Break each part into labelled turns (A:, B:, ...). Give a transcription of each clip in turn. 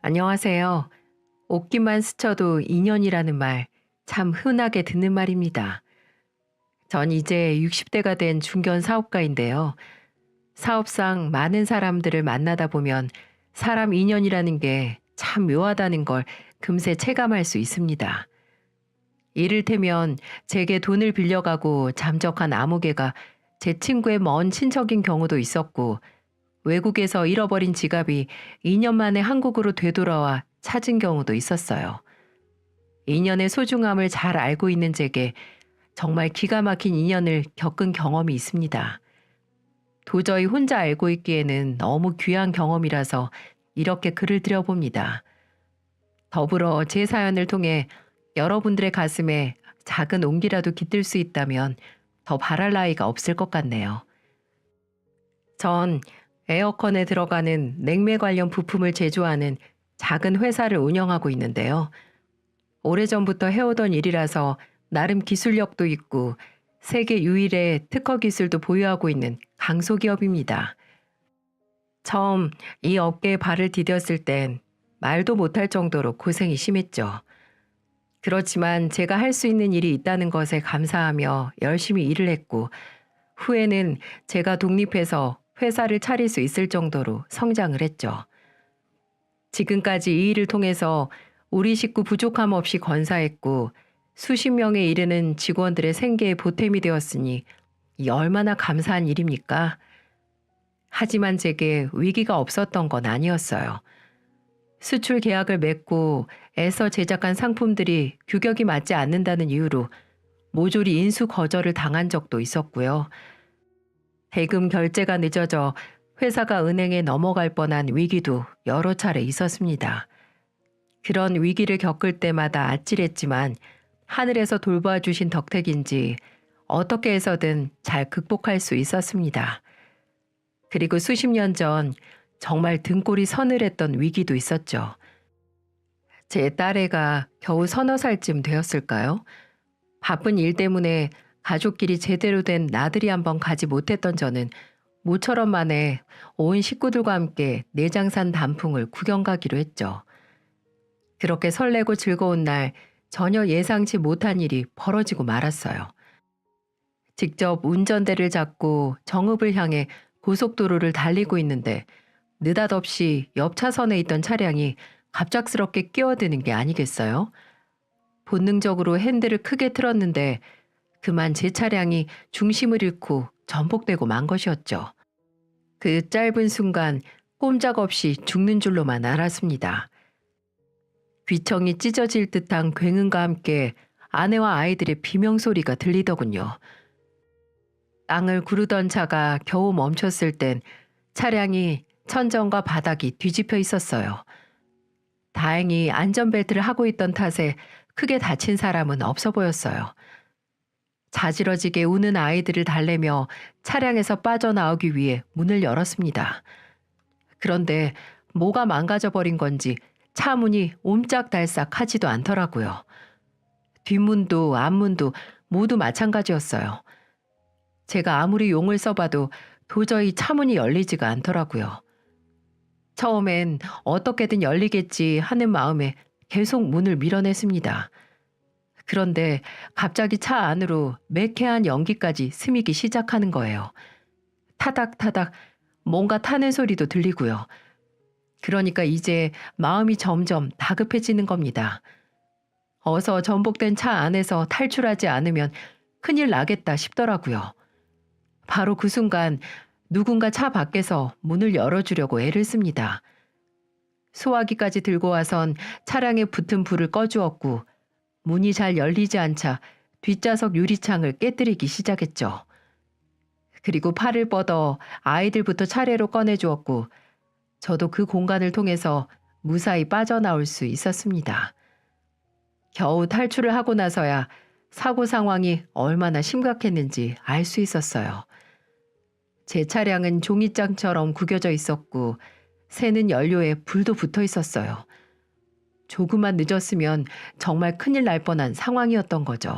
A: 안녕하세요. 옷깃만 스쳐도 인연이라는 말, 참 흔하게 듣는 말입니다. 전 이제 60대가 된 중견 사업가인데요. 사업상 많은 사람들을 만나다 보면 사람 인연이라는 게 참 묘하다는 걸 금세 체감할 수 있습니다. 이를테면 제게 돈을 빌려가고 잠적한 아무개가 제 친구의 먼 친척인 경우도 있었고, 외국에서 잃어버린 지갑이 2년 만에 한국으로 되돌아와 찾은 경우도 있었어요. 인연의 소중함을 잘 알고 있는 제게 정말 기가 막힌 인연을 겪은 경험이 있습니다. 도저히 혼자 알고 있기에는 너무 귀한 경험이라서 이렇게 글을 드려봅니다. 더불어 제 사연을 통해 여러분들의 가슴에 작은 온기라도 깃들 수 있다면 더 바랄 나위가 없을 것 같네요. 전 에어컨에 들어가는 냉매 관련 부품을 제조하는 작은 회사를 운영하고 있는데요. 오래전부터 해오던 일이라서 나름 기술력도 있고 세계 유일의 특허 기술도 보유하고 있는 강소기업입니다. 처음 이 업계에 발을 디뎠을 땐 말도 못할 정도로 고생이 심했죠. 그렇지만 제가 할 수 있는 일이 있다는 것에 감사하며 열심히 일을 했고, 후에는 제가 독립해서 회사를 차릴 수 있을 정도로 성장을 했죠. 지금까지 이 일을 통해서 우리 식구 부족함 없이 건사했고, 수십 명에 이르는 직원들의 생계에 보탬이 되었으니 이 얼마나 감사한 일입니까? 하지만 제게 위기가 없었던 건 아니었어요. 수출 계약을 맺고 애써 제작한 상품들이 규격이 맞지 않는다는 이유로 모조리 인수 거절을 당한 적도 있었고요. 대금 결제가 늦어져 회사가 은행에 넘어갈 뻔한 위기도 여러 차례 있었습니다. 그런 위기를 겪을 때마다 아찔했지만 하늘에서 돌봐주신 덕택인지 어떻게 해서든 잘 극복할 수 있었습니다. 그리고 수십 년 전 정말 등골이 서늘했던 위기도 있었죠. 제 딸애가 겨우 서너 살쯤 되었을까요? 바쁜 일 때문에 가족끼리 제대로 된 나들이 한번 가지 못했던 저는 모처럼 만에 온 식구들과 함께 내장산 단풍을 구경 가기로 했죠. 그렇게 설레고 즐거운 날 전혀 예상치 못한 일이 벌어지고 말았어요. 직접 운전대를 잡고 정읍을 향해 고속도로를 달리고 있는데 느닷없이 옆 차선에 있던 차량이 갑작스럽게 끼어드는 게 아니겠어요? 본능적으로 핸들을 크게 틀었는데 그만 제 차량이 중심을 잃고 전복되고 만 것이었죠. 그 짧은 순간 꼼짝없이 죽는 줄로만 알았습니다. 귀청이 찢어질 듯한 굉음과 함께 아내와 아이들의 비명소리가 들리더군요. 땅을 구르던 차가 겨우 멈췄을 땐 차량이 천정과 바닥이 뒤집혀 있었어요. 다행히 안전벨트를 하고 있던 탓에 크게 다친 사람은 없어 보였어요. 자지러지게 우는 아이들을 달래며 차량에서 빠져나오기 위해 문을 열었습니다. 그런데 뭐가 망가져 버린 건지 차 문이 옴짝달싹 하지도 않더라고요. 뒷문도 앞문도 모두 마찬가지였어요. 제가 아무리 용을 써봐도 도저히 차 문이 열리지가 않더라고요. 처음엔 어떻게든 열리겠지 하는 마음에 계속 문을 밀어냈습니다. 그런데 갑자기 차 안으로 매캐한 연기까지 스미기 시작하는 거예요. 타닥타닥 뭔가 타는 소리도 들리고요. 그러니까 이제 마음이 점점 다급해지는 겁니다. 어서 전복된 차 안에서 탈출하지 않으면 큰일 나겠다 싶더라고요. 바로 그 순간 누군가 차 밖에서 문을 열어주려고 애를 씁니다. 소화기까지 들고 와선 차량에 붙은 불을 꺼주었고 문이 잘 열리지 않자 뒷좌석 유리창을 깨뜨리기 시작했죠. 그리고 팔을 뻗어 아이들부터 차례로 꺼내주었고 저도 그 공간을 통해서 무사히 빠져나올 수 있었습니다. 겨우 탈출을 하고 나서야 사고 상황이 얼마나 심각했는지 알 수 있었어요. 제 차량은 종이장처럼 구겨져 있었고 새는 연료에 불도 붙어 있었어요. 조금만 늦었으면 정말 큰일 날 뻔한 상황이었던 거죠.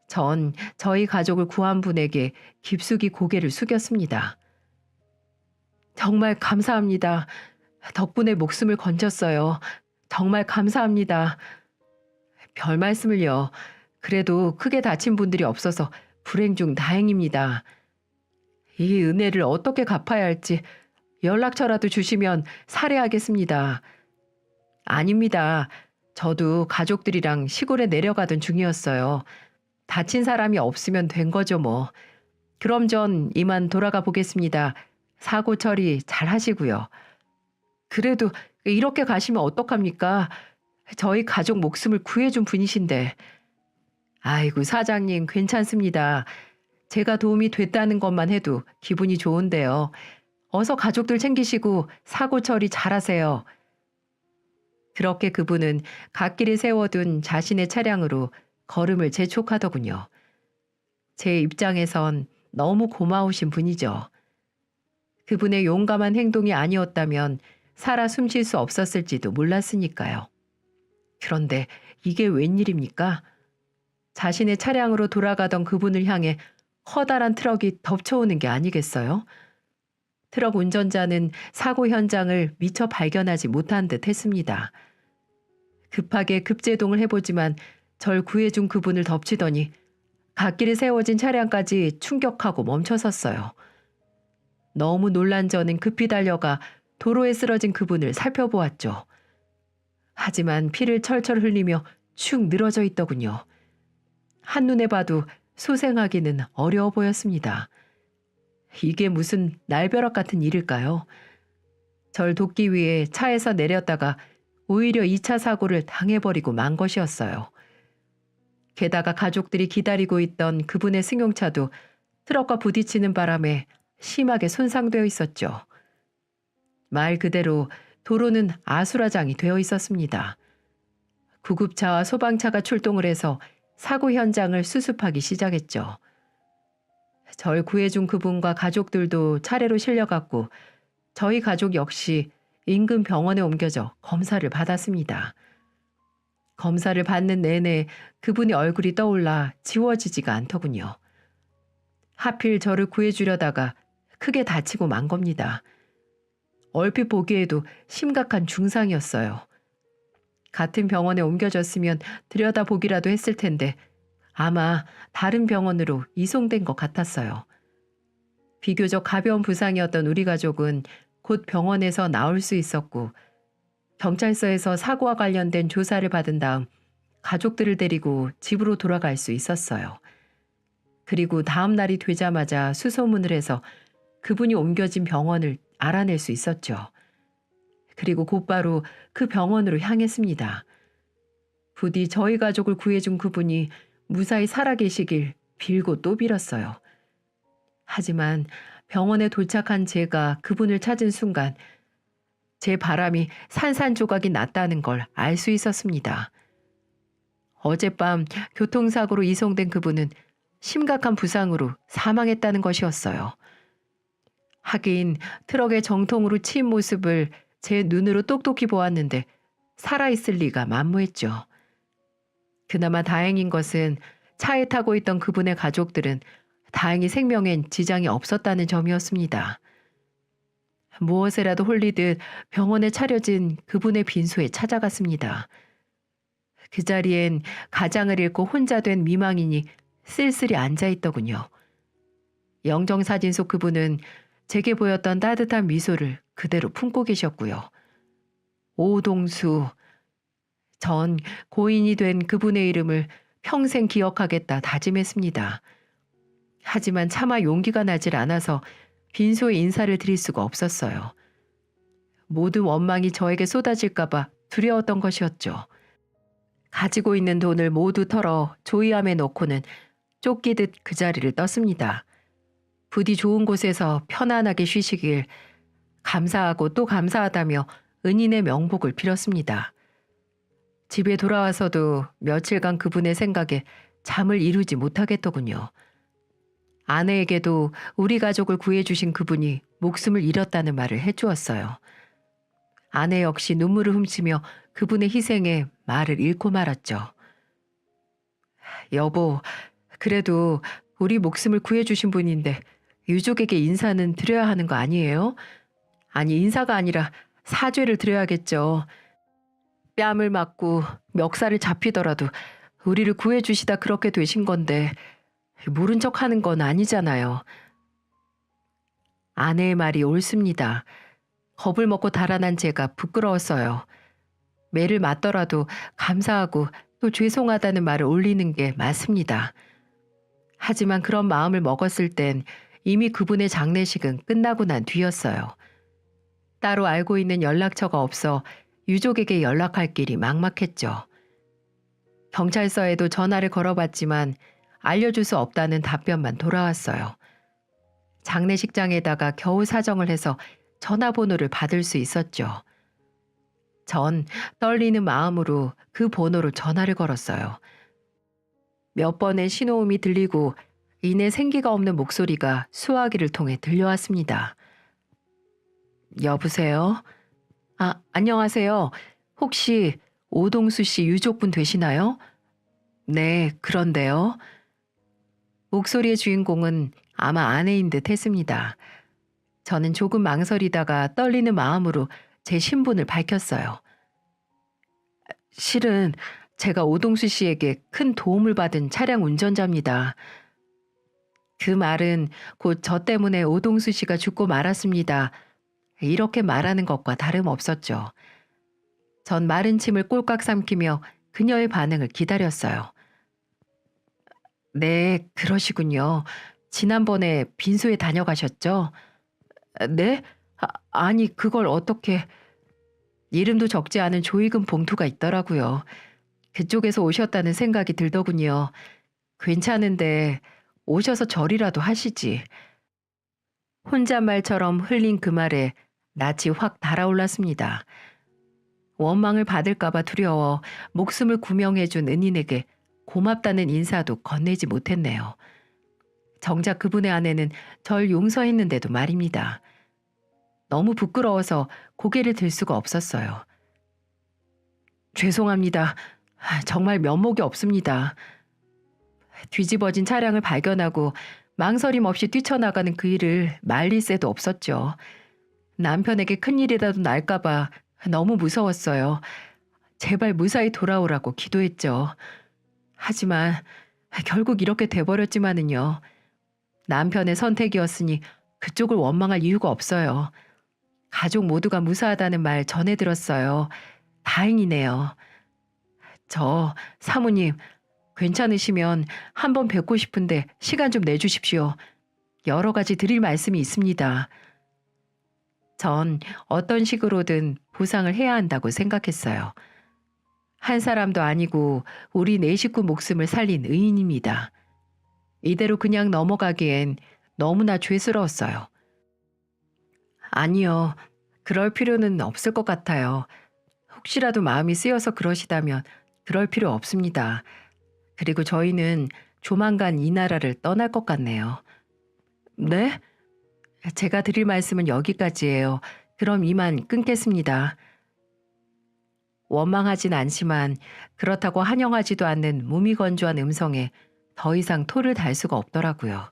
A: 전 저희 가족을 구한 분에게 깊숙이 고개를 숙였습니다. 정말 감사합니다. 덕분에 목숨을 건졌어요. 정말 감사합니다. 별 말씀을요. 그래도 크게 다친 분들이 없어서 불행 중 다행입니다. 이 은혜를 어떻게 갚아야 할지 연락처라도 주시면 살해하겠습니다. 아닙니다. 저도 가족들이랑 시골에 내려가던 중이었어요. 다친 사람이 없으면 된 거죠, 뭐. 그럼 전 이만 돌아가 보겠습니다. 사고 처리 잘 하시고요. 그래도 이렇게 가시면 어떡합니까? 저희 가족 목숨을 구해준 분이신데. 아이고, 사장님, 괜찮습니다. 제가 도움이 됐다는 것만 해도 기분이 좋은데요. 어서 가족들 챙기시고 사고 처리 잘하세요. 그렇게 그분은 갓길에 세워둔 자신의 차량으로 걸음을 재촉하더군요. 제 입장에선 너무 고마우신 분이죠. 그분의 용감한 행동이 아니었다면 살아 숨쉴 수 없었을지도 몰랐으니까요. 그런데 이게 웬일입니까? 자신의 차량으로 돌아가던 그분을 향해 커다란 트럭이 덮쳐오는 게 아니겠어요? 트럭 운전자는 사고 현장을 미처 발견하지 못한 듯 했습니다. 급하게 급제동을 해보지만 절 구해준 그분을 덮치더니 갓길에 세워진 차량까지 충격하고 멈춰섰어요. 너무 놀란 저는 급히 달려가 도로에 쓰러진 그분을 살펴보았죠. 하지만 피를 철철 흘리며 축 늘어져 있더군요. 한눈에 봐도 소생하기는 어려워 보였습니다. 이게 무슨 날벼락 같은 일일까요? 절 돕기 위해 차에서 내렸다가 오히려 2차 사고를 당해버리고 만 것이었어요. 게다가 가족들이 기다리고 있던 그분의 승용차도 트럭과 부딪히는 바람에 심하게 손상되어 있었죠. 말 그대로 도로는 아수라장이 되어 있었습니다. 구급차와 소방차가 출동을 해서 사고 현장을 수습하기 시작했죠. 절 구해준 그분과 가족들도 차례로 실려갔고 저희 가족 역시 인근 병원에 옮겨져 검사를 받았습니다. 검사를 받는 내내 그분의 얼굴이 떠올라 지워지지가 않더군요. 하필 저를 구해주려다가 크게 다치고 만 겁니다. 얼핏 보기에도 심각한 중상이었어요. 같은 병원에 옮겨졌으면 들여다보기라도 했을 텐데 아마 다른 병원으로 이송된 것 같았어요. 비교적 가벼운 부상이었던 우리 가족은 곧 병원에서 나올 수 있었고 경찰서에서 사고와 관련된 조사를 받은 다음 가족들을 데리고 집으로 돌아갈 수 있었어요. 그리고 다음 날이 되자마자 수소문을 해서 그분이 옮겨진 병원을 알아낼 수 있었죠. 그리고 곧바로 그 병원으로 향했습니다. 부디 저희 가족을 구해준 그분이 무사히 살아계시길 빌고 또 빌었어요. 하지만 병원에 도착한 제가 그분을 찾은 순간 제 바람이 산산조각이 났다는 걸 알 수 있었습니다. 어젯밤 교통사고로 이송된 그분은 심각한 부상으로 사망했다는 것이었어요. 하긴 트럭의 정통으로 치인 모습을 제 눈으로 똑똑히 보았는데 살아있을 리가 만무했죠. 그나마 다행인 것은 차에 타고 있던 그분의 가족들은 다행히 생명엔 지장이 없었다는 점이었습니다. 무엇에라도 홀리듯 병원에 차려진 그분의 빈소에 찾아갔습니다. 그 자리엔 가장을 잃고 혼자 된 미망인이 쓸쓸히 앉아있더군요. 영정사진 속 그분은 제게 보였던 따뜻한 미소를 그대로 품고 계셨고요. 오동수, 전 고인이 된 그분의 이름을 평생 기억하겠다 다짐했습니다. 하지만 차마 용기가 나질 않아서 빈소에 인사를 드릴 수가 없었어요. 모든 원망이 저에게 쏟아질까봐 두려웠던 것이었죠. 가지고 있는 돈을 모두 털어 조이함에 넣고는 쫓기듯 그 자리를 떴습니다. 부디 좋은 곳에서 편안하게 쉬시길 감사하고 또 감사하다며 은인의 명복을 빌었습니다. 집에 돌아와서도 며칠간 그분의 생각에 잠을 이루지 못하겠더군요. 아내에게도 우리 가족을 구해주신 그분이 목숨을 잃었다는 말을 해주었어요. 아내 역시 눈물을 훔치며 그분의 희생에 말을 잃고 말았죠. 여보, 그래도 우리 목숨을 구해주신 분인데 유족에게 인사는 드려야 하는 거 아니에요? 아니, 인사가 아니라 사죄를 드려야겠죠. 뺨을 맞고 멱살을 잡히더라도 우리를 구해주시다 그렇게 되신 건데 모른 척 하는 건 아니잖아요. 아내의 말이 옳습니다. 겁을 먹고 달아난 제가 부끄러웠어요. 매를 맞더라도 감사하고 또 죄송하다는 말을 올리는 게 맞습니다. 하지만 그런 마음을 먹었을 땐 이미 그분의 장례식은 끝나고 난 뒤였어요. 따로 알고 있는 연락처가 없어 유족에게 연락할 길이 막막했죠. 경찰서에도 전화를 걸어봤지만 알려줄 수 없다는 답변만 돌아왔어요. 장례식장에다가 겨우 사정을 해서 전화번호를 받을 수 있었죠. 전 떨리는 마음으로 그 번호로 전화를 걸었어요. 몇 번의 신호음이 들리고 이내 생기가 없는 목소리가 수화기를 통해 들려왔습니다. 여보세요? 아, 안녕하세요. 혹시 오동수 씨 유족분 되시나요? 네, 그런데요. 목소리의 주인공은 아마 아내인 듯 했습니다. 저는 조금 망설이다가 떨리는 마음으로 제 신분을 밝혔어요. 실은 제가 오동수 씨에게 큰 도움을 받은 차량 운전자입니다. 그 말은 곧 저 때문에 오동수 씨가 죽고 말았습니다. 이렇게 말하는 것과 다름없었죠. 전 마른 침을 꼴깍 삼키며 그녀의 반응을 기다렸어요. 네, 그러시군요. 지난번에 빈소에 다녀가셨죠? 네? 아니, 그걸 어떻게... 이름도 적지 않은 조의금 봉투가 있더라고요. 그쪽에서 오셨다는 생각이 들더군요. 괜찮은데 오셔서 절이라도 하시지. 혼잣말처럼 흘린 그 말에 낯이 확 달아올랐습니다. 원망을 받을까봐 두려워 목숨을 구명해준 은인에게 고맙다는 인사도 건네지 못했네요. 정작 그분의 아내는 절 용서했는데도 말입니다. 너무 부끄러워서 고개를 들 수가 없었어요. 죄송합니다. 정말 면목이 없습니다. 뒤집어진 차량을 발견하고 망설임 없이 뛰쳐나가는 그 일을 말릴 새도 없었죠. 남편에게 큰일이라도 날까봐 너무 무서웠어요. 제발 무사히 돌아오라고 기도했죠. 하지만 결국 이렇게 돼버렸지만은요. 남편의 선택이었으니 그쪽을 원망할 이유가 없어요. 가족 모두가 무사하다는 말 전해 들었어요. 다행이네요. 저 사모님 괜찮으시면 한번 뵙고 싶은데 시간 좀 내주십시오. 여러 가지 드릴 말씀이 있습니다. 전 어떤 식으로든 보상을 해야 한다고 생각했어요. 한 사람도 아니고 우리 네 식구 목숨을 살린 의인입니다. 이대로 그냥 넘어가기엔 너무나 죄스러웠어요. 아니요. 그럴 필요는 없을 것 같아요. 혹시라도 마음이 쓰여서 그러시다면 그럴 필요 없습니다. 그리고 저희는 조만간 이 나라를 떠날 것 같네요. 네? 제가 드릴 말씀은 여기까지예요. 그럼 이만 끊겠습니다. 원망하진 않지만 그렇다고 한영하지도 않는 무미건조한 음성에 더 이상 토를 달 수가 없더라고요.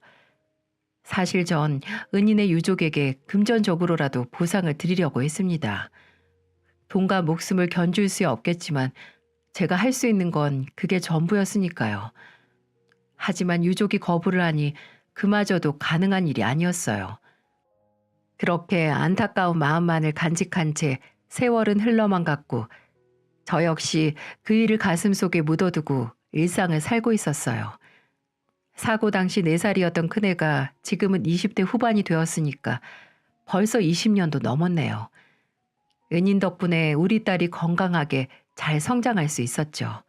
A: 사실 전 은인의 유족에게 금전적으로라도 보상을 드리려고 했습니다. 돈과 목숨을 견줄 수 없겠지만 제가 할 수 있는 건 그게 전부였으니까요. 하지만 유족이 거부를 하니 그마저도 가능한 일이 아니었어요. 그렇게 안타까운 마음만을 간직한 채 세월은 흘러만 갔고 저 역시 그 일을 가슴속에 묻어두고 일상을 살고 있었어요. 사고 당시 4살이었던 큰애가 지금은 20대 후반이 되었으니까 벌써 20년도 넘었네요. 은인 덕분에 우리 딸이 건강하게 잘 성장할 수 있었죠.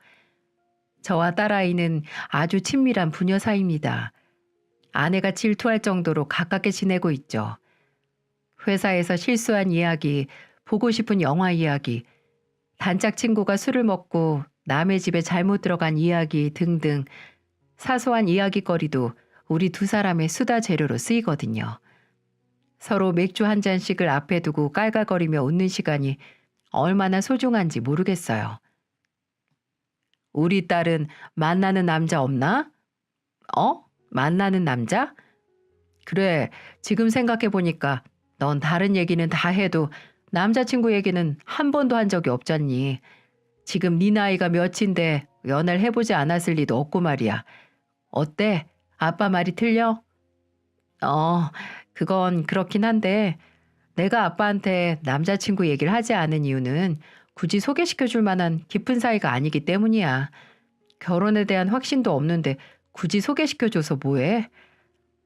A: 저와 딸아이는 아주 친밀한 부녀 사이입니다. 아내가 질투할 정도로 가깝게 지내고 있죠. 회사에서 실수한 이야기, 보고 싶은 영화 이야기, 단짝 친구가 술을 먹고 남의 집에 잘못 들어간 이야기 등등 사소한 이야기거리도 우리 두 사람의 수다 재료로 쓰이거든요. 서로 맥주 한 잔씩을 앞에 두고 깔깔거리며 웃는 시간이 얼마나 소중한지 모르겠어요. 우리 딸은 만나는 남자 없나? 만나는 남자? 그래, 지금 생각해보니까 넌 다른 얘기는 다 해도 남자친구 얘기는 한 번도 한 적이 없잖니. 지금 네 나이가 몇인데 연애를 해보지 않았을 리도 없고 말이야. 어때? 아빠 말이 틀려? 어, 그건 그렇긴 한데 내가 아빠한테 남자친구 얘기를 하지 않은 이유는 굳이 소개시켜 줄 만한 깊은 사이가 아니기 때문이야. 결혼에 대한 확신도 없는데 굳이 소개시켜 줘서 뭐해?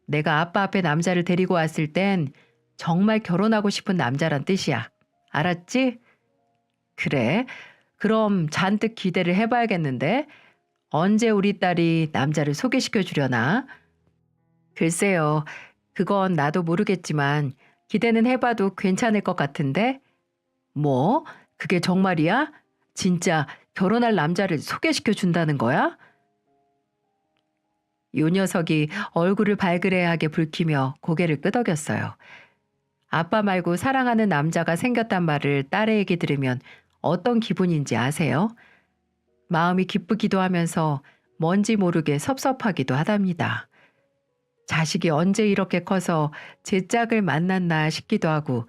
A: 내가 아빠 앞에 남자를 데리고 왔을 땐 정말 결혼하고 싶은 남자란 뜻이야. 알았지? 그래. 그럼 잔뜩 기대를 해봐야겠는데 언제 우리 딸이 남자를 소개시켜 주려나? 글쎄요. 그건 나도 모르겠지만 기대는 해봐도 괜찮을 것 같은데? 뭐? 그게 정말이야? 진짜 결혼할 남자를 소개시켜 준다는 거야? 요 녀석이 얼굴을 발그레하게 붉히며 고개를 끄덕였어요. 아빠 말고 사랑하는 남자가 생겼단 말을 딸의 얘기 들으면 어떤 기분인지 아세요? 마음이 기쁘기도 하면서 뭔지 모르게 섭섭하기도 하답니다. 자식이 언제 이렇게 커서 제 짝을 만났나 싶기도 하고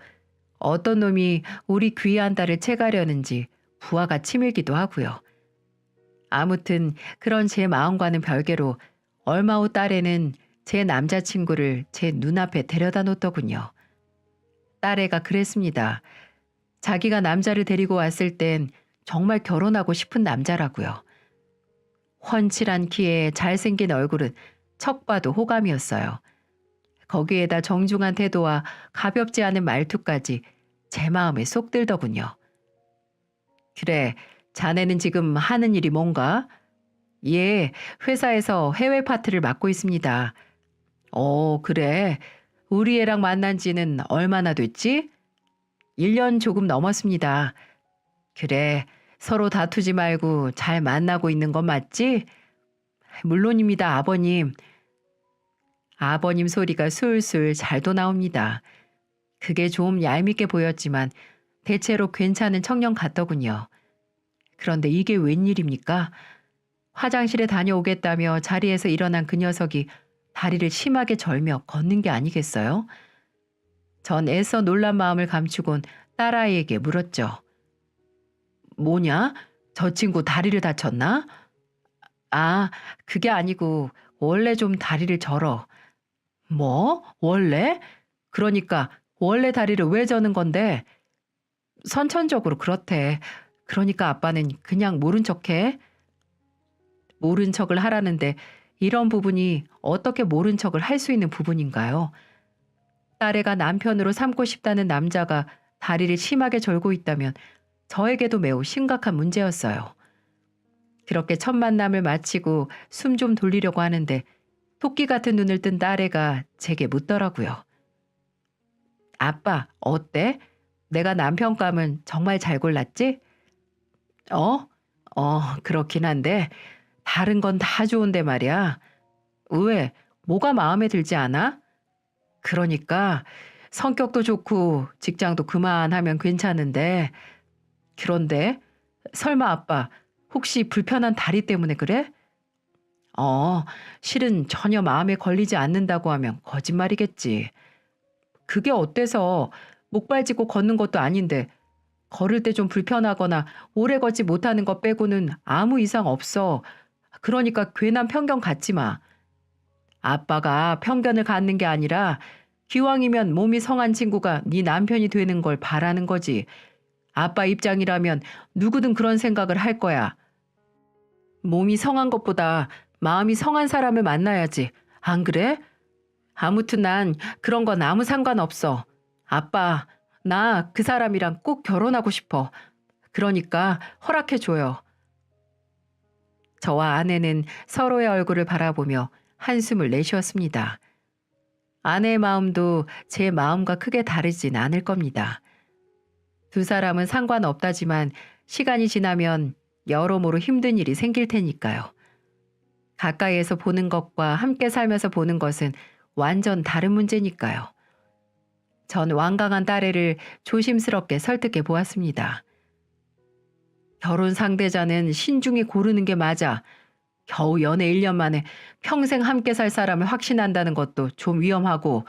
A: 어떤 놈이 우리 귀한 딸을 채가려는지 부하가 치밀기도 하고요. 아무튼 그런 제 마음과는 별개로 얼마 후 딸애는 제 남자친구를 제 눈앞에 데려다 놓더군요. 딸애가 그랬습니다. 자기가 남자를 데리고 왔을 땐 정말 결혼하고 싶은 남자라고요. 훤칠한 키에 잘생긴 얼굴은 척 봐도 호감이었어요. 거기에다 정중한 태도와 가볍지 않은 말투까지 제 마음에 쏙 들더군요. 그래, 자네는 지금 하는 일이 뭔가? 예, 회사에서 해외 파트를 맡고 있습니다. 그래. 우리 애랑 만난 지는 얼마나 됐지? 1년 조금 넘었습니다. 그래, 서로 다투지 말고 잘 만나고 있는 건 맞지? 물론입니다, 아버님. 아버님 소리가 술술 잘도 나옵니다. 그게 좀 얄밉게 보였지만 대체로 괜찮은 청년 같더군요. 그런데 이게 웬일입니까? 화장실에 다녀오겠다며 자리에서 일어난 그 녀석이 다리를 심하게 절며 걷는 게 아니겠어요? 전 애써 놀란 마음을 감추곤 딸아이에게 물었죠. 뭐냐? 저 친구 다리를 다쳤나? 아, 그게 아니고 원래 좀 다리를 절어. 뭐? 원래? 그러니까 원래 다리를 왜 저는 건데? 선천적으로 그렇대. 그러니까 아빠는 그냥 모른 척해. 모른 척을 하라는데 이런 부분이 어떻게 모른 척을 할 수 있는 부분인가요? 딸애가 남편으로 삼고 싶다는 남자가 다리를 심하게 절고 있다면 저에게도 매우 심각한 문제였어요. 그렇게 첫 만남을 마치고 숨 좀 돌리려고 하는데 토끼 같은 눈을 뜬 딸애가 제게 묻더라고요. 아빠, 어때? 내가 남편감은 정말 잘 골랐지? 어? 그렇긴 한데 다른 건 다 좋은데 말이야. 왜? 뭐가 마음에 들지 않아? 그러니까 성격도 좋고 직장도 그만하면 괜찮은데 그런데 설마 아빠 혹시 불편한 다리 때문에 그래? 실은 전혀 마음에 걸리지 않는다고 하면 거짓말이겠지. 그게 어때서 목발 짚고 걷는 것도 아닌데 걸을 때 좀 불편하거나 오래 걷지 못하는 것 빼고는 아무 이상 없어. 그러니까 괜한 편견 갖지 마. 아빠가 편견을 갖는 게 아니라 기왕이면 몸이 성한 친구가 네 남편이 되는 걸 바라는 거지. 아빠 입장이라면 누구든 그런 생각을 할 거야. 몸이 성한 것보다 마음이 성한 사람을 만나야지. 안 그래? 아무튼 난 그런 건 아무 상관없어. 아빠, 나 그 사람이랑 꼭 결혼하고 싶어. 그러니까 허락해줘요. 저와 아내는 서로의 얼굴을 바라보며 한숨을 내쉬었습니다. 아내의 마음도 제 마음과 크게 다르진 않을 겁니다. 두 사람은 상관없다지만 시간이 지나면 여러모로 힘든 일이 생길 테니까요. 가까이에서 보는 것과 함께 살면서 보는 것은 완전 다른 문제니까요. 전 완강한 딸애를 조심스럽게 설득해 보았습니다. 결혼 상대자는 신중히 고르는 게 맞아. 겨우 연애 1년 만에 평생 함께 살 사람을 확신한다는 것도 좀 위험하고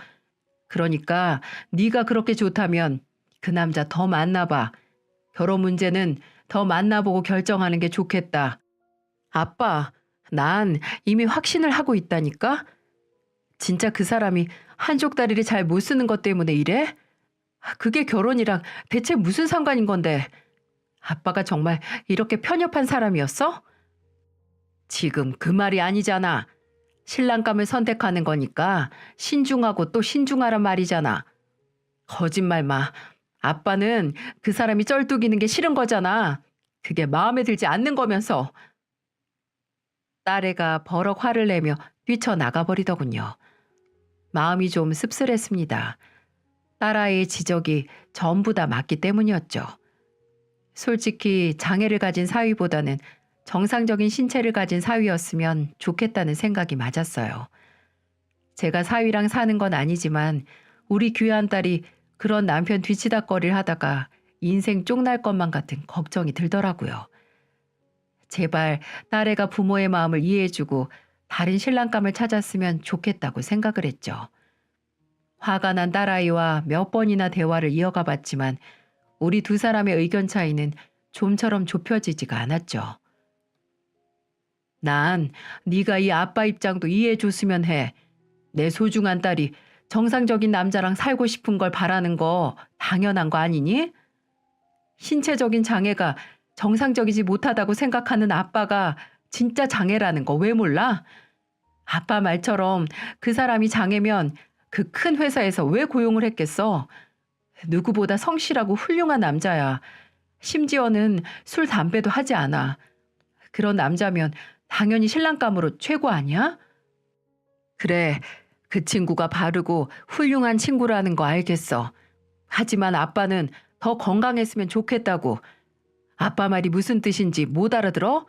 A: 그러니까 네가 그렇게 좋다면 그 남자 더 만나봐. 결혼 문제는 더 만나보고 결정하는 게 좋겠다. 아빠, 난 이미 확신을 하고 있다니까? 진짜 그 사람이 한쪽 다리를 잘 못 쓰는 것 때문에 이래? 그게 결혼이랑 대체 무슨 상관인 건데? 아빠가 정말 이렇게 편협한 사람이었어? 지금 그 말이 아니잖아. 신랑감을 선택하는 거니까 신중하고 또 신중하란 말이잖아. 거짓말 마. 아빠는 그 사람이 쩔뚝이는 게 싫은 거잖아. 그게 마음에 들지 않는 거면서. 딸애가 버럭 화를 내며 뛰쳐나가버리더군요. 마음이 좀 씁쓸했습니다. 딸아이의 지적이 전부 다 맞기 때문이었죠. 솔직히 장애를 가진 사위보다는 정상적인 신체를 가진 사위였으면 좋겠다는 생각이 맞았어요. 제가 사위랑 사는 건 아니지만 우리 귀한 딸이 그런 남편 뒤치다꺼리를 하다가 인생 쪽날 것만 같은 걱정이 들더라고요. 제발 딸애가 부모의 마음을 이해해주고 다른 신랑감을 찾았으면 좋겠다고 생각을 했죠. 화가 난 딸아이와 몇 번이나 대화를 이어가 봤지만 우리 두 사람의 의견 차이는 좀처럼 좁혀지지가 않았죠. 난 네가 이 아빠 입장도 이해해줬으면 해. 내 소중한 딸이 정상적인 남자랑 살고 싶은 걸 바라는 거 당연한 거 아니니? 신체적인 장애가 정상적이지 못하다고 생각하는 아빠가 진짜 장애라는 거 왜 몰라? 아빠 말처럼 그 사람이 장애면 그 큰 회사에서 왜 고용을 했겠어? 누구보다 성실하고 훌륭한 남자야. 심지어는 술, 담배도 하지 않아. 그런 남자면 당연히 신랑감으로 최고 아니야? 그래, 그 친구가 바르고 훌륭한 친구라는 거 알겠어. 하지만 아빠는 더 건강했으면 좋겠다고. 아빠 말이 무슨 뜻인지 못 알아들어?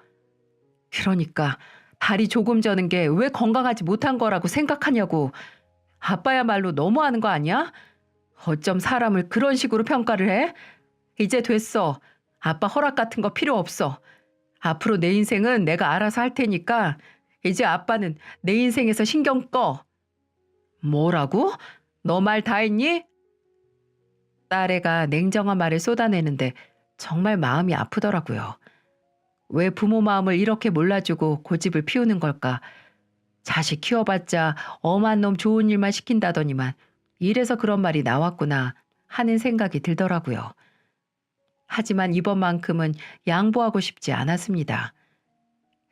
A: 그러니까 다리 조금 저는 게 왜 건강하지 못한 거라고 생각하냐고. 아빠야말로 너무하는 거 아니야? 어쩜 사람을 그런 식으로 평가를 해? 이제 됐어. 아빠 허락 같은 거 필요 없어. 앞으로 내 인생은 내가 알아서 할 테니까 이제 아빠는 내 인생에서 신경 꺼. 뭐라고? 너 말 다 했니? 딸애가 냉정한 말을 쏟아내는데 정말 마음이 아프더라고요. 왜 부모 마음을 이렇게 몰라주고 고집을 피우는 걸까? 자식 키워봤자 엄한 놈 좋은 일만 시킨다더니만 이래서 그런 말이 나왔구나 하는 생각이 들더라고요. 하지만 이번만큼은 양보하고 싶지 않았습니다.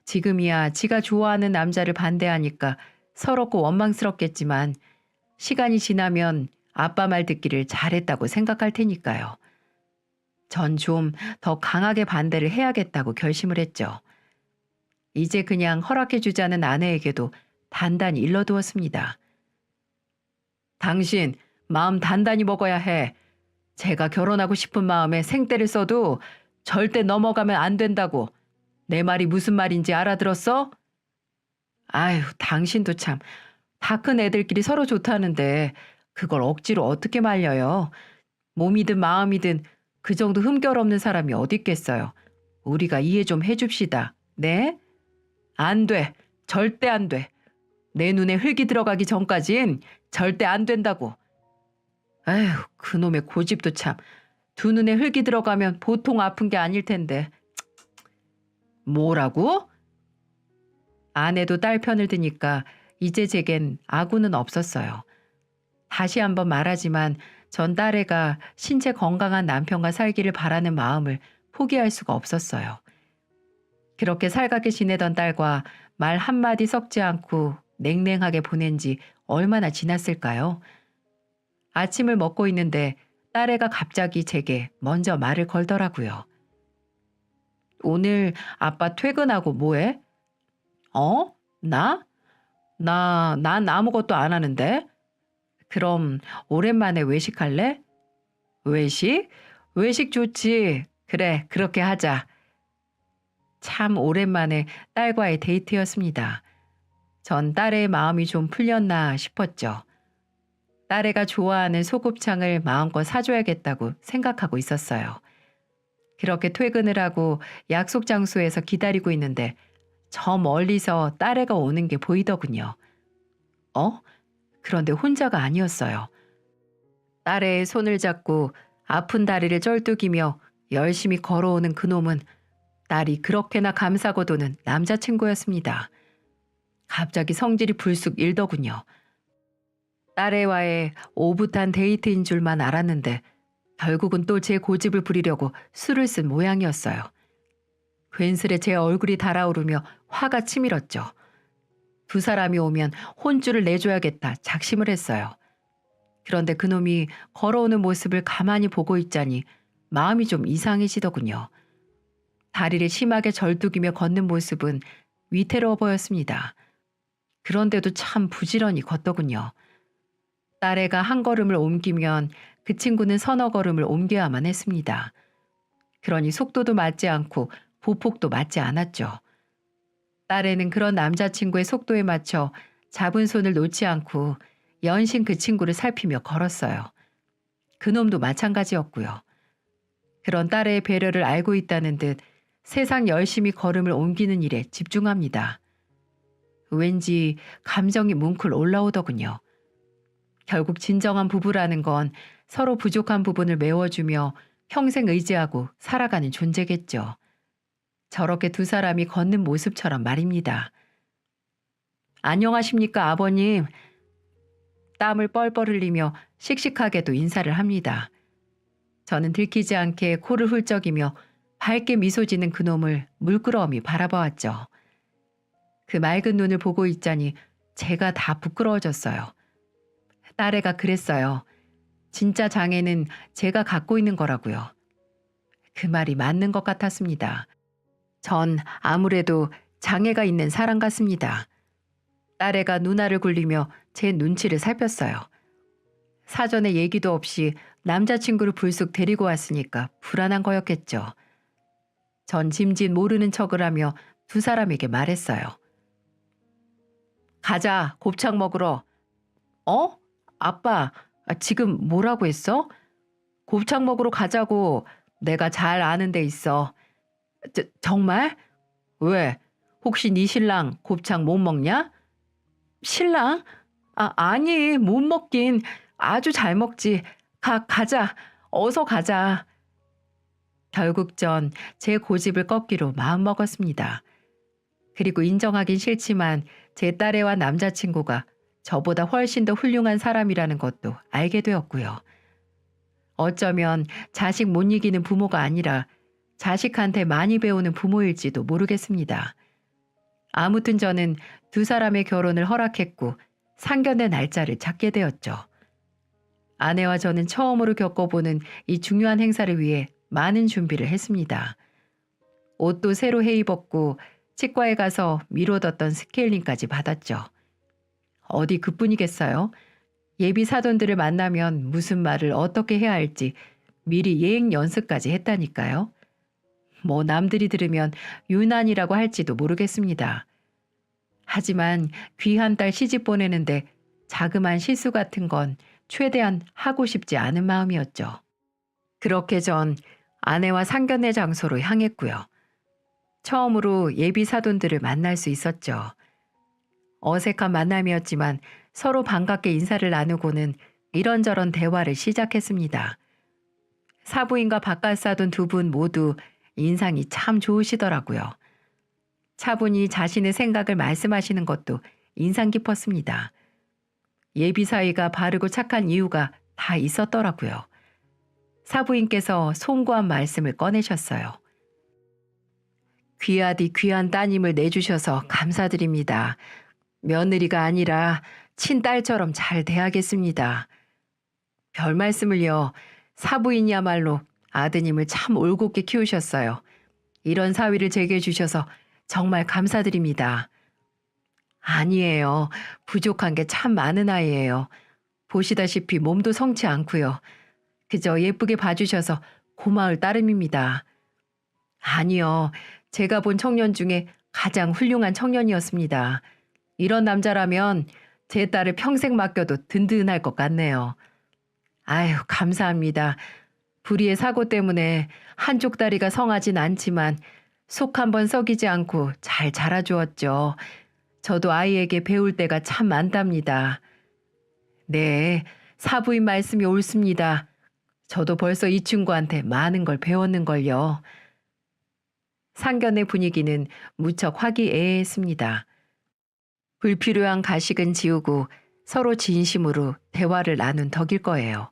A: 지금이야 지가 좋아하는 남자를 반대하니까 서럽고 원망스럽겠지만 시간이 지나면 아빠 말 듣기를 잘했다고 생각할 테니까요. 전 좀 더 강하게 반대를 해야겠다고 결심을 했죠. 이제 그냥 허락해주자는 아내에게도 단단히 일러두었습니다. 당신 마음 단단히 먹어야 해. 제가 결혼하고 싶은 마음에 생떼를 써도 절대 넘어가면 안 된다고. 내 말이 무슨 말인지 알아들었어? 아유, 당신도 참. 다 큰 애들끼리 서로 좋다는데 그걸 억지로 어떻게 말려요. 몸이든 마음이든 그 정도 흠결 없는 사람이 어디 있겠어요. 우리가 이해 좀 해줍시다. 네? 안 돼. 절대 안 돼. 내 눈에 흙이 들어가기 전까진 절대 안 된다고. 에휴, 그놈의 고집도 참. 두 눈에 흙이 들어가면 보통 아픈 게 아닐 텐데. 뭐라고? 아내도 딸 편을 드니까 이제 제겐 아구는 없었어요. 다시 한번 말하지만 전 딸애가 신체 건강한 남편과 살기를 바라는 마음을 포기할 수가 없었어요. 그렇게 살갑게 지내던 딸과 말 한마디 섞지 않고 냉랭하게 보낸 지 얼마나 지났을까요? 아침을 먹고 있는데 딸애가 갑자기 제게 먼저 말을 걸더라고요. 오늘 아빠 퇴근하고 뭐해? 어? 나? 난 아무것도 안 하는데? 그럼 오랜만에 외식할래? 외식? 외식 좋지. 그래, 그렇게 하자. 참 오랜만에 딸과의 데이트였습니다. 전 딸의 마음이 좀 풀렸나 싶었죠. 딸애가 좋아하는 소곱창을 마음껏 사줘야겠다고 생각하고 있었어요. 그렇게 퇴근을 하고 약속 장소에서 기다리고 있는데 저 멀리서 딸애가 오는 게 보이더군요. 그런데 혼자가 아니었어요. 딸의 손을 잡고 아픈 다리를 쩔뚝이며 열심히 걸어오는 그놈은 딸이 그렇게나 감싸고 도는 남자친구였습니다. 갑자기 성질이 불쑥 일더군요. 딸애와의 오붓한 데이트인 줄만 알았는데 결국은 또 제 고집을 부리려고 술을 쓴 모양이었어요. 괜스레 제 얼굴이 달아오르며 화가 치밀었죠. 두 사람이 오면 혼쭐을 내줘야겠다 작심을 했어요. 그런데 그놈이 걸어오는 모습을 가만히 보고 있자니 마음이 좀 이상해지더군요. 다리를 심하게 절뚝이며 걷는 모습은 위태로워 보였습니다. 그런데도 참 부지런히 걷더군요. 딸애가 한 걸음을 옮기면 그 친구는 서너 걸음을 옮겨야만 했습니다. 그러니 속도도 맞지 않고 보폭도 맞지 않았죠. 딸애는 그런 남자친구의 속도에 맞춰 잡은 손을 놓지 않고 연신 그 친구를 살피며 걸었어요. 그놈도 마찬가지였고요. 그런 딸의 배려를 알고 있다는 듯 세상 열심히 걸음을 옮기는 일에 집중합니다. 왠지 감정이 뭉클 올라오더군요. 결국 진정한 부부라는 건 서로 부족한 부분을 메워주며 평생 의지하고 살아가는 존재겠죠. 저렇게 두 사람이 걷는 모습처럼 말입니다. 안녕하십니까, 아버님. 땀을 뻘뻘 흘리며 씩씩하게도 인사를 합니다. 저는 들키지 않게 코를 훌쩍이며 밝게 미소 짓는 그놈을 물끄러미 바라보았죠. 그 맑은 눈을 보고 있자니 제가 다 부끄러워졌어요. 딸애가 그랬어요. 진짜 장애는 제가 갖고 있는 거라고요. 그 말이 맞는 것 같았습니다. 전 아무래도 장애가 있는 사람 같습니다. 딸애가 누나를 굴리며 제 눈치를 살폈어요. 사전에 얘기도 없이 남자친구를 불쑥 데리고 왔으니까 불안한 거였겠죠. 전 짐짓 모르는 척을 하며 두 사람에게 말했어요. 가자, 곱창 먹으러. 어? 아빠, 지금 뭐라고 했어? 곱창 먹으러 가자고. 내가 잘 아는 데 있어. 정말? 왜? 혹시 네 신랑 곱창 못 먹냐? 신랑? 아니, 못 먹긴. 아주 잘 먹지. 가자. 어서 가자. 결국 전 제 고집을 꺾기로 마음먹었습니다. 그리고 인정하긴 싫지만 제 딸애와 남자친구가 저보다 훨씬 더 훌륭한 사람이라는 것도 알게 되었고요. 어쩌면 자식 못 이기는 부모가 아니라 자식한테 많이 배우는 부모일지도 모르겠습니다. 아무튼 저는 두 사람의 결혼을 허락했고 상견례 날짜를 잡게 되었죠. 아내와 저는 처음으로 겪어보는 이 중요한 행사를 위해 많은 준비를 했습니다. 옷도 새로 해 입었고 치과에 가서 미뤄뒀던 스케일링까지 받았죠. 어디 그뿐이겠어요? 예비 사돈들을 만나면 무슨 말을 어떻게 해야 할지 미리 예행 연습까지 했다니까요. 뭐 남들이 들으면 유난이라고 할지도 모르겠습니다. 하지만 귀한 딸 시집 보내는데 자그마한 실수 같은 건 최대한 하고 싶지 않은 마음이었죠. 그렇게 전 아내와 상견례 장소로 향했고요. 처음으로 예비 사돈들을 만날 수 있었죠. 어색한 만남이었지만 서로 반갑게 인사를 나누고는 이런저런 대화를 시작했습니다. 사부인과 바깥사돈 두 분 모두 인상이 참 좋으시더라고요. 차분히 자신의 생각을 말씀하시는 것도 인상 깊었습니다. 예비 사이가 바르고 착한 이유가 다 있었더라고요. 사부인께서 송구한 말씀을 꺼내셨어요. 귀하디 귀한 따님을 내주셔서 감사드립니다. 며느리가 아니라 친딸처럼 잘 대하겠습니다. 별 말씀을요. 사부인이야말로 아드님을 참 올곧게 키우셨어요. 이런 사위를 제게 주셔서 정말 감사드립니다. 아니에요. 부족한 게 참 많은 아이예요. 보시다시피 몸도 성치 않고요. 그저 예쁘게 봐주셔서 고마울 따름입니다. 아니요. 제가 본 청년 중에 가장 훌륭한 청년이었습니다. 이런 남자라면 제 딸을 평생 맡겨도 든든할 것 같네요. 아유, 감사합니다. 불의의 사고 때문에 한쪽 다리가 성하진 않지만 속 한번 썩이지 않고 잘 자라주었죠. 저도 아이에게 배울 때가 참 많답니다. 네, 사부인 말씀이 옳습니다. 저도 벌써 이 친구한테 많은 걸 배웠는걸요. 상견례 분위기는 무척 화기애애했습니다. 불필요한 가식은 지우고 서로 진심으로 대화를 나눈 덕일 거예요.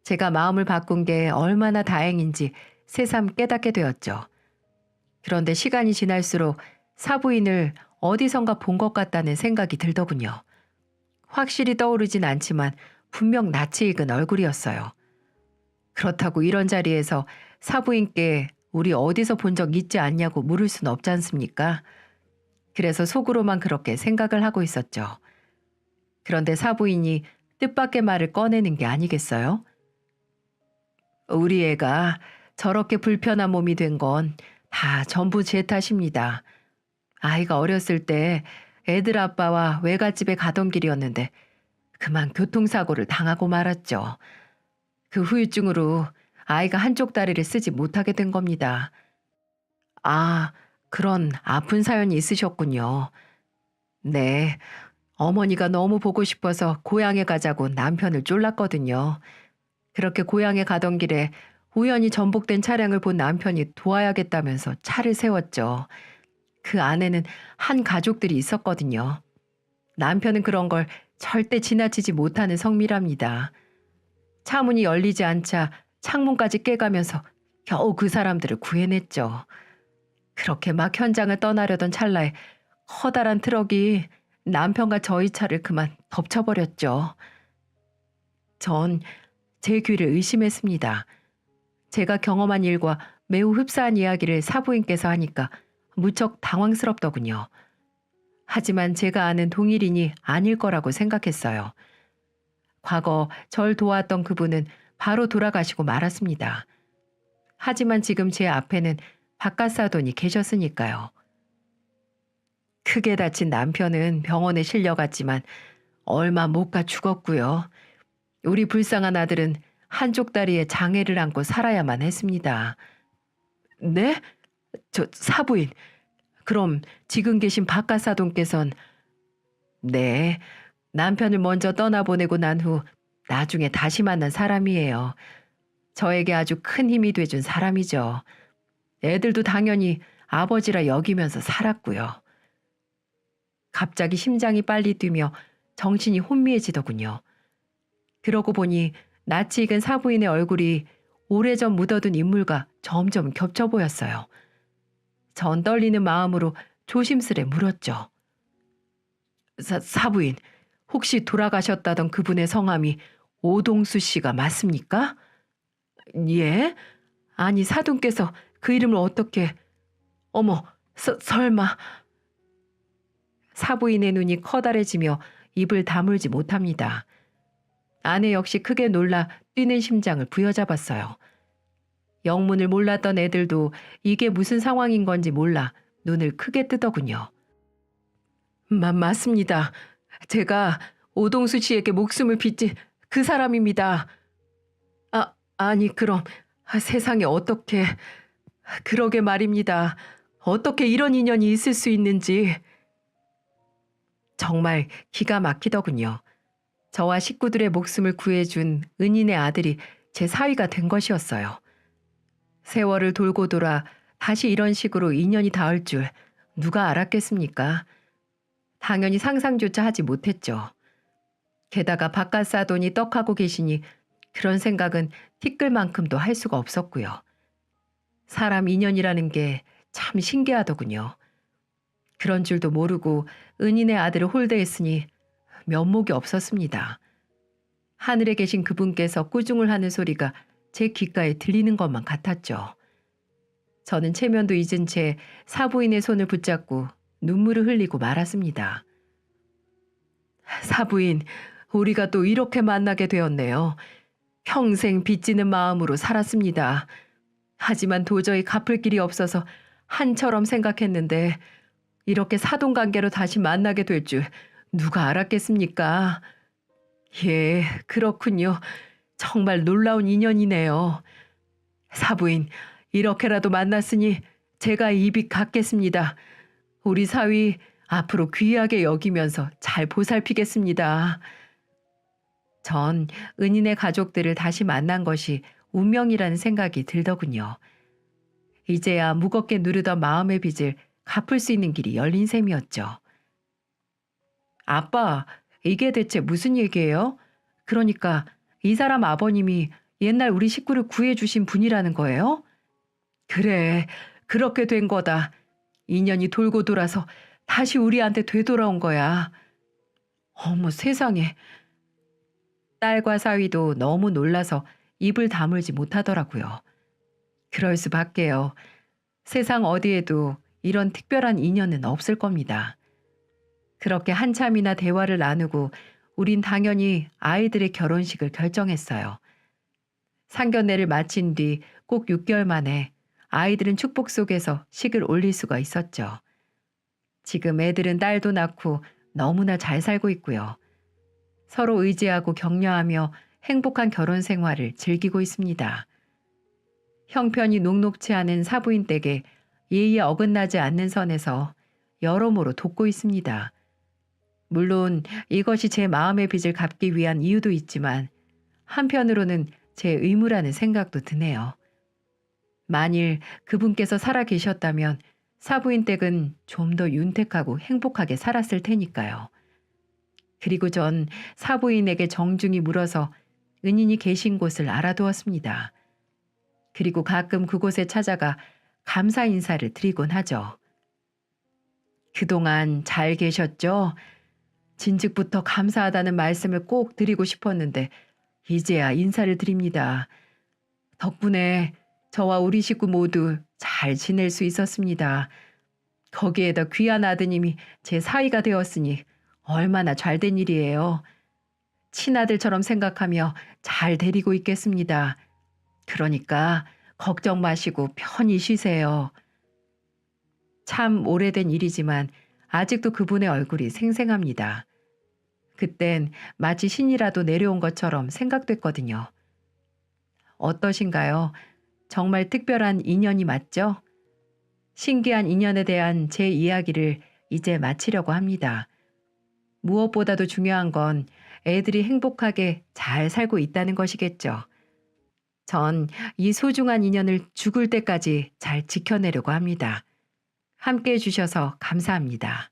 A: 제가 마음을 바꾼 게 얼마나 다행인지 새삼 깨닫게 되었죠. 그런데 시간이 지날수록 사부인을 어디선가 본 것 같다는 생각이 들더군요. 확실히 떠오르진 않지만 분명 낯이 익은 얼굴이었어요. 그렇다고 이런 자리에서 사부인께 우리 어디서 본 적 있지 않냐고 물을 순 없지 않습니까? 그래서 속으로만 그렇게 생각을 하고 있었죠. 그런데 사부인이 뜻밖의 말을 꺼내는 게 아니겠어요? 우리 애가 저렇게 불편한 몸이 된 건 다 전부 제 탓입니다. 아이가 어렸을 때 애들 아빠와 외갓집에 가던 길이었는데 그만 교통사고를 당하고 말았죠. 그 후유증으로 아이가 한쪽 다리를 쓰지 못하게 된 겁니다. 아, 그런 아픈 사연이 있으셨군요. 네, 어머니가 너무 보고 싶어서 고향에 가자고 남편을 쫄랐거든요. 그렇게 고향에 가던 길에 우연히 전복된 차량을 본 남편이 도와야겠다면서 차를 세웠죠. 그 안에는 한 가족들이 있었거든요. 남편은 그런 걸 절대 지나치지 못하는 성미랍니다. 차 문이 열리지 않자 창문까지 깨가면서 겨우 그 사람들을 구해냈죠. 그렇게 막 현장을 떠나려던 찰나에 커다란 트럭이 남편과 저희 차를 그만 덮쳐버렸죠. 전 제 귀를 의심했습니다. 제가 경험한 일과 매우 흡사한 이야기를 사부인께서 하니까 무척 당황스럽더군요. 하지만 제가 아는 동일인이 아닐 거라고 생각했어요. 과거 절 도왔던 그분은 바로 돌아가시고 말았습니다. 하지만 지금 제 앞에는 바깥사돈이 계셨으니까요. 크게 다친 남편은 병원에 실려갔지만 얼마 못 가 죽었고요. 우리 불쌍한 아들은 한쪽 다리에 장애를 안고 살아야만 했습니다. 네? 저 사부인. 그럼 지금 계신 바깥사돈께선 네, 남편을 먼저 떠나보내고 난 후 나중에 다시 만난 사람이에요. 저에게 아주 큰 힘이 돼준 사람이죠. 애들도 당연히 아버지라 여기면서 살았고요. 갑자기 심장이 빨리 뛰며 정신이 혼미해지더군요. 그러고 보니 낯이 익은 사부인의 얼굴이 오래전 묻어둔 인물과 점점 겹쳐 보였어요. 전 떨리는 마음으로 조심스레 물었죠. 사부인, 혹시 돌아가셨다던 그분의 성함이 오동수 씨가 맞습니까? 예? 아니 사돈께서 그 이름을 어떻게... 어머, 설마... 사부인의 눈이 커다래지며 입을 다물지 못합니다. 아내 역시 크게 놀라 뛰는 심장을 부여잡았어요. 영문을 몰랐던 애들도 이게 무슨 상황인 건지 몰라 눈을 크게 뜨더군요. 맞습니다. 제가 오동수 씨에게 목숨을 빚진 그 사람입니다. 아니 그럼 세상에 어떻게... 그러게 말입니다. 어떻게 이런 인연이 있을 수 있는지... 정말 기가 막히더군요. 저와 식구들의 목숨을 구해준 은인의 아들이 제 사위가 된 것이었어요. 세월을 돌고 돌아 다시 이런 식으로 인연이 닿을 줄 누가 알았겠습니까? 당연히 상상조차 하지 못했죠. 게다가 바깥사돈이 떡하고 계시니 그런 생각은 티끌만큼도 할 수가 없었고요. 사람 인연이라는 게 참 신기하더군요. 그런 줄도 모르고 은인의 아들을 홀대했으니 면목이 없었습니다. 하늘에 계신 그분께서 꾸중을 하는 소리가 제 귓가에 들리는 것만 같았죠. 저는 체면도 잊은 채 사부인의 손을 붙잡고 눈물을 흘리고 말았습니다. 사부인, 우리가 또 이렇게 만나게 되었네요. 평생 빚지는 마음으로 살았습니다. 하지만 도저히 갚을 길이 없어서 한처럼 생각했는데 이렇게 사돈관계로 다시 만나게 될 줄 누가 알았겠습니까? 예, 그렇군요. 정말 놀라운 인연이네요. 사부인, 이렇게라도 만났으니 제가 입이 갚겠습니다. 우리 사위 앞으로 귀하게 여기면서 잘 보살피겠습니다. 전 은인의 가족들을 다시 만난 것이 운명이라는 생각이 들더군요. 이제야 무겁게 누르던 마음의 빚을 갚을 수 있는 길이 열린 셈이었죠. 아빠, 이게 대체 무슨 얘기예요? 그러니까 이 사람 아버님이 옛날 우리 식구를 구해주신 분이라는 거예요? 그래, 그렇게 된 거다. 인연이 돌고 돌아서 다시 우리한테 되돌아온 거야. 어머 세상에. 딸과 사위도 너무 놀라서 입을 다물지 못하더라고요. 그럴 수밖에요. 세상 어디에도 이런 특별한 인연은 없을 겁니다. 그렇게 한참이나 대화를 나누고 우린 당연히 아이들의 결혼식을 결정했어요. 상견례를 마친 뒤 꼭 6개월 만에 아이들은 축복 속에서 식을 올릴 수가 있었죠. 지금 애들은 딸도 낳고 너무나 잘 살고 있고요. 서로 의지하고 격려하며 행복한 결혼 생활을 즐기고 있습니다. 형편이 녹록치 않은 사부인 댁에 예의에 어긋나지 않는 선에서 여러모로 돕고 있습니다. 물론 이것이 제 마음의 빚을 갚기 위한 이유도 있지만 한편으로는 제 의무라는 생각도 드네요. 만일 그분께서 살아 계셨다면 사부인 댁은 좀 더 윤택하고 행복하게 살았을 테니까요. 그리고 전 사부인에게 정중히 물어서 은인이 계신 곳을 알아두었습니다. 그리고 가끔 그곳에 찾아가 감사 인사를 드리곤 하죠. 그동안 잘 계셨죠? 진즉부터 감사하다는 말씀을 꼭 드리고 싶었는데 이제야 인사를 드립니다. 덕분에 저와 우리 식구 모두 잘 지낼 수 있었습니다. 거기에다 귀한 아드님이 제 사위가 되었으니 얼마나 잘된 일이에요. 친아들처럼 생각하며 잘 데리고 있겠습니다. 그러니까 걱정 마시고 편히 쉬세요. 참 오래된 일이지만 아직도 그분의 얼굴이 생생합니다. 그땐 마치 신이라도 내려온 것처럼 생각됐거든요. 어떠신가요? 정말 특별한 인연이 맞죠? 신기한 인연에 대한 제 이야기를 이제 마치려고 합니다. 무엇보다도 중요한 건 애들이 행복하게 잘 살고 있다는 것이겠죠. 전 이 소중한 인연을 죽을 때까지 잘 지켜내려고 합니다. 함께 해주셔서 감사합니다.